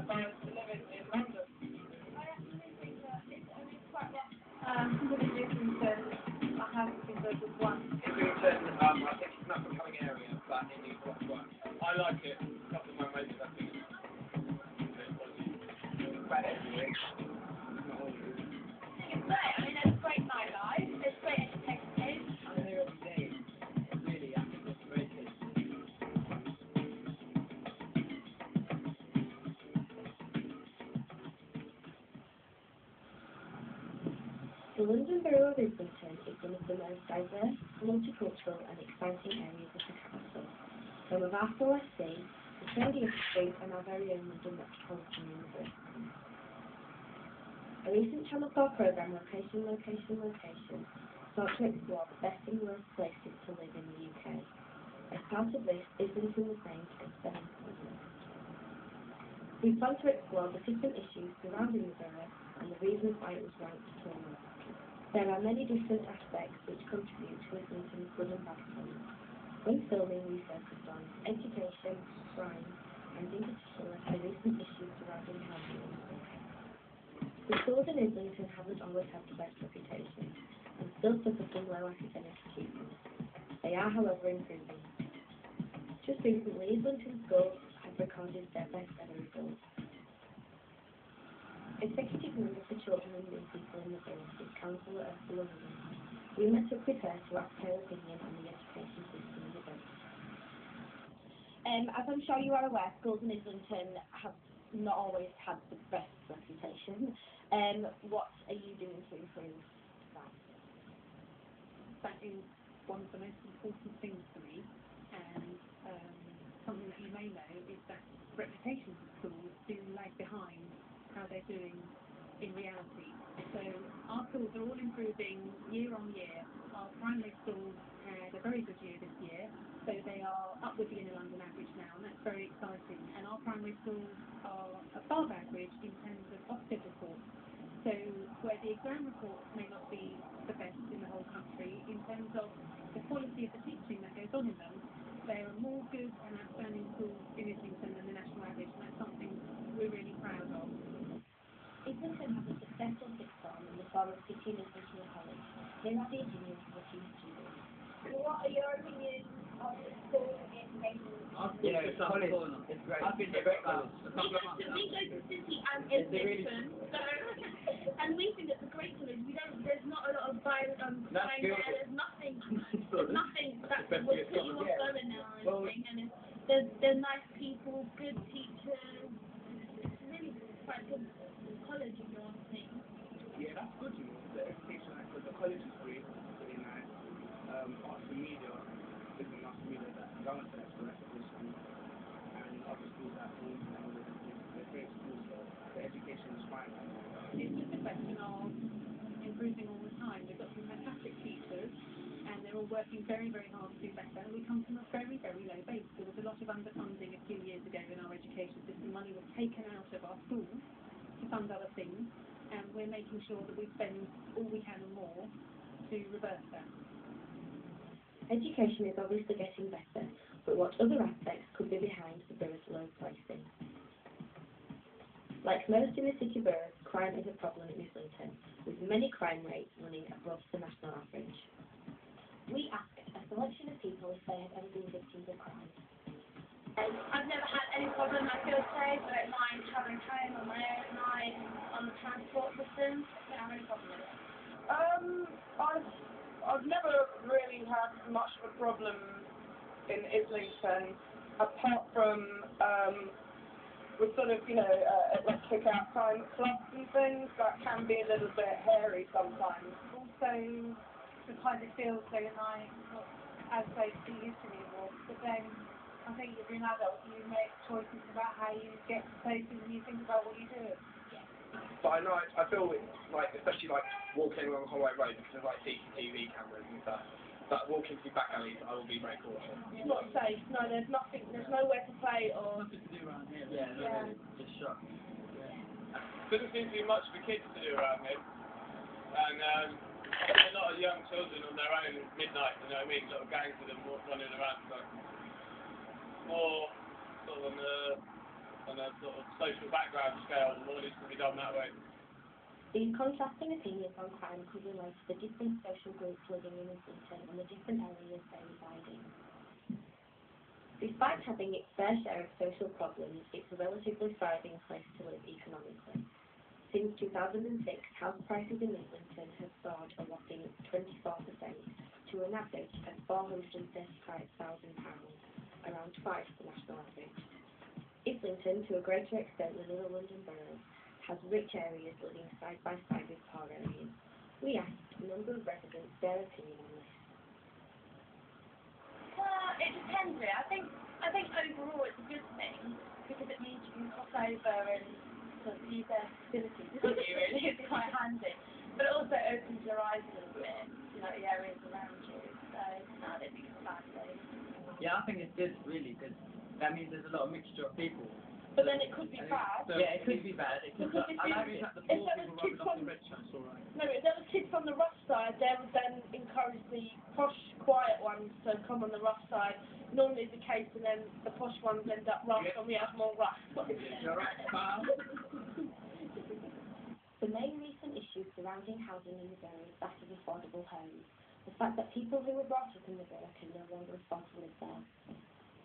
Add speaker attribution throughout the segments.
Speaker 1: parents to live in London.
Speaker 2: I actually think that it's quite rough. Because in Islington, I haven't been there just once.
Speaker 1: Islington, I think it's an up-and-coming area, but it needs a lot of work. I like it. A couple of my mates, I think it's bad everywhere. Not all of it.
Speaker 2: It's great. I mean, there's great nightlife. There's great entertainment.
Speaker 1: I'm here every day. Really, I think it's very good.
Speaker 3: The London Borough of Islington is one of the most diverse, multicultural and exciting areas of the capital. Home of our palce, the trendy industry and our very own London Metropolitan University. A recent Channel 4 programme, Location sought to explore the best in world places to live in the UK. As part of this, Islington was named as Spain's London. We plan to explore the different issues surrounding the borough and the reasons why it was ranked so low. There are many different aspects which contribute to Islington's good and bad points. When filming, we focused on education, crime, and in particular, the recent issues surrounding housing in the city. The schools in Islington haven't always had the best reputation, and still suffer from low academic achievement. They are, however, improving. Just recently, Islington schools have recorded their best ever results. Executive Member for Children and Young People in the Borough is Councillor Ursula Williams. We met up with her to ask her opinion on the education system in the borough.
Speaker 4: As I'm sure you are aware, schools in Islington have not always had the best reputation. What are you doing to improve that?
Speaker 5: That is one of the most important things for me, and something that you may know is that reputations of schools do lag behind how they're doing in reality. So our schools are all improving year on year. Our primary schools had a very good year this year, so they are up with the inner London average now, and that's very exciting. And our primary schools are above average in terms of Ofsted reports. So where the exam reports may not be the best in the whole country, in terms of the quality of the teaching that goes on in them, there are more good and outstanding schools in Islington than the national average, and that's something we're really proud of.
Speaker 3: Islington has a successful sixth form in the form of City and Islington College. Here are the opinions of a few students.
Speaker 2: What are your opinions of the school in Islington?
Speaker 1: Yeah, it's college. It's great. I've been here about a couple of months.
Speaker 2: We go to City and Islington, so, and we think it's a great college. There's not a lot of violence crime there. There's nothing that would put you off going there or anything. And there's nice people, good teachers. It's really quite good college, if you want to think.
Speaker 1: Yeah, that's good, you know, the education, because the college is great, really nice. Arts and media, different arts and media that don't have the rest of the school, and other schools at home, and they're great schools, so the education is fine.
Speaker 5: It's just a question of improving all the time. We've got some fantastic teachers, and they're all working very, very hard to do better. We come from a very, very low base. There was a lot of underfunding a few years ago in our education system. Money was taken out of our schools to fund other things, and we're making sure that we spend all we can and more to reverse that.
Speaker 3: Education is obviously getting better, but what other aspects could be behind the borough's low pricing? Like most in the city boroughs, crime is a problem in Islington, with many crime rates running above the national average. We asked a selection of people if they have ever been victims of crime.
Speaker 2: I've never had any problem. I feel safe. I don't mind travelling home on my own at night, on the transport system. I don't have any problem with it.
Speaker 6: I've never really had much of a problem in Islington, apart from with sort of, you know, like kick-out crime clubs and things that can be a little bit hairy sometimes.
Speaker 5: Also, sometimes it feels so nice, not as safe as it used to be anymore. But then, I think if you're an adult, you make choices about how you get to places and you think about what you do.
Speaker 1: But I know, I feel it, like, especially like walking along Holloway Road, because there's like CCTV cameras and stuff. But walking through back alleys, I will be very cautious.
Speaker 6: It's not safe. No, there's nothing. There's nowhere to play or.
Speaker 7: Nothing to do around here.
Speaker 6: Yeah.
Speaker 7: Just shut.
Speaker 1: Doesn't seem to be much for kids to do around here. And a lot of young children on their own at midnight, you know what I mean? Little gangs of them running around. So more sort of on the
Speaker 7: on a sort of social background scale, what needs to be done that way?
Speaker 3: These contrasting opinions on crime could relate to the different social groups living in Islington and the different areas they reside in. Despite having its fair share of social problems, it's a relatively thriving place to live economically. Since 2006, house prices in Islington have soared a whopping 24% to an average of £435,000, around twice the national average. Islington, to a greater extent than other London boroughs, has rich areas living side by side with poor areas. We asked a number of residents their opinion on this.
Speaker 2: It depends really. I think overall it's a good thing because it means you can cross over and sort of use their facilities. Really, it's quite handy. But it also opens your eyes a little bit, you know, the areas around you. So no, I don't think it's a bad thing.
Speaker 8: Yeah, I think it's good, really, because that means there's a lot of mixture of people.
Speaker 2: But then it could be bad.
Speaker 8: Yeah, it could be bad. It could
Speaker 2: Because if
Speaker 7: I like
Speaker 2: you-
Speaker 7: that the
Speaker 2: if
Speaker 7: poor
Speaker 2: there
Speaker 7: people
Speaker 2: was kids
Speaker 7: rubbing off the
Speaker 2: from
Speaker 7: rich, that's alright.
Speaker 2: no, if there was kids from the rough side, they would then encourage the posh, quiet ones to come on the rough side. Normally the case, and then the posh ones end up rough, and we have more rough.
Speaker 7: You're right, pal.
Speaker 3: The main recent issue surrounding housing in the borough is that of affordable homes. The fact that people who were brought up in the borough can no longer afford to live there.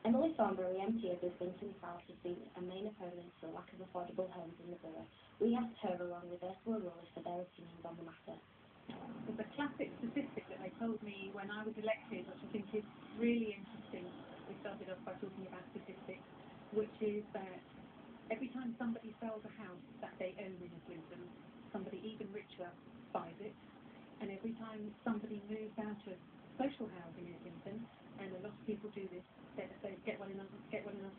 Speaker 3: Emily Thornberry, MP of Islington South, has been a main opponent to the lack of affordable homes in the borough. We asked her, along with Ursula Rowley, for their opinions on the matter.
Speaker 5: There's a classic statistic that they told me when I was elected, which I think is really interesting. We started off by talking about statistics, which is that every time somebody sells a house that they own in Islington, somebody even richer buys it. And every time somebody moves out of social housing in Islington, and a lot of people do this, they get well enough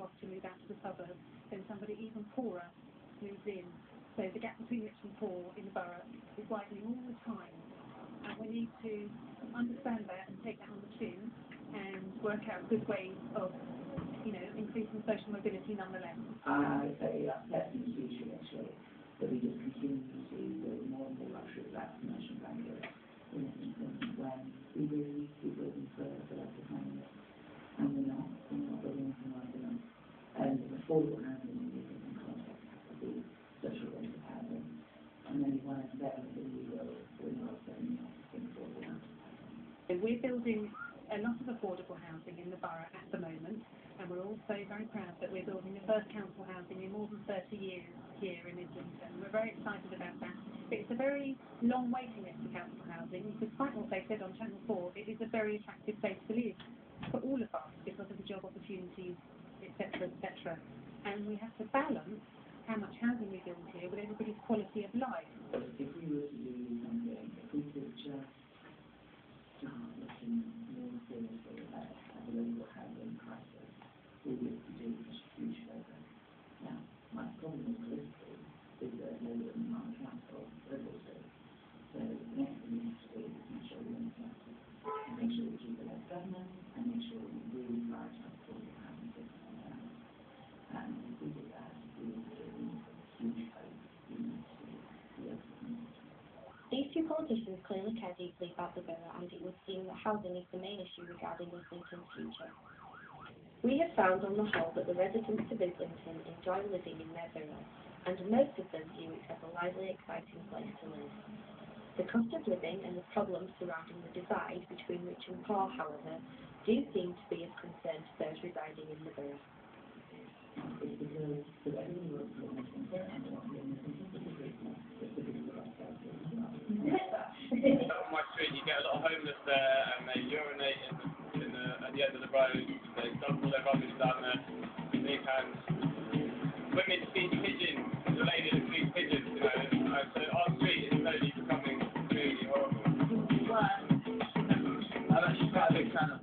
Speaker 5: off to move out to the suburbs, then somebody even poorer moves in. So the gap between rich and poor in the borough is widening all the time. And we need to understand that and take that on the chin and work out good ways of, you know, increasing social mobility nonetheless.
Speaker 9: I say that's in the future actually, that we just continue to build more and more luxury flats and commercial bungalows in Islington when we really need to be building for local families. And we're not building anything like that. And affordable housing in the Islington context has to be social rental housing. And then you want to invest in the world, we're not selling affordable housing.
Speaker 5: So we're building a lot of affordable housing in the borough at the moment, and we're also very proud that we're building the first council housing in more than 30 years here in Islington. We're very excited about that. It's a very long waiting list for council housing. Despite what they said on Channel 4, it is a very attractive place to live for all of us because of the job opportunities, etc., etc. And we have to balance how much housing we build here with everybody's quality of life.
Speaker 9: But if we were to do something, if we could just start looking more seriously at the local housing crisis, we would be doing a huge progress. Now, my problem with politically is that Labour and my council liberals do. So the next thing we have to do is make sure we win the council, and make sure we keep the left government, and make sure we really prioritise affordable housing for families. And if we do that, we will be doing huge hope in the local community.
Speaker 3: These two politicians clearly care deeply about the borough, and it would seem that housing is the main issue regarding Islington's future. We have found on the whole that the residents of Islington enjoy living in their borough, and most of them view it as a lively, exciting place to live. The cost of living and the problems surrounding the divide between rich and poor, however, do seem to be of concern to those residing in the borough.
Speaker 9: It's because everyone wants to live in Islington, and they want to live in Islington for the reason it's the biggest of ourselves as well.
Speaker 7: On my street, you get a lot of homeless there, and they urinate at the end of the road. They dump all their rubbish down there. They can. Women feed pigeons. The lady that feeds pigeons, you know. So our street is slowly becoming really horrible.
Speaker 8: I'm actually quite a big fan of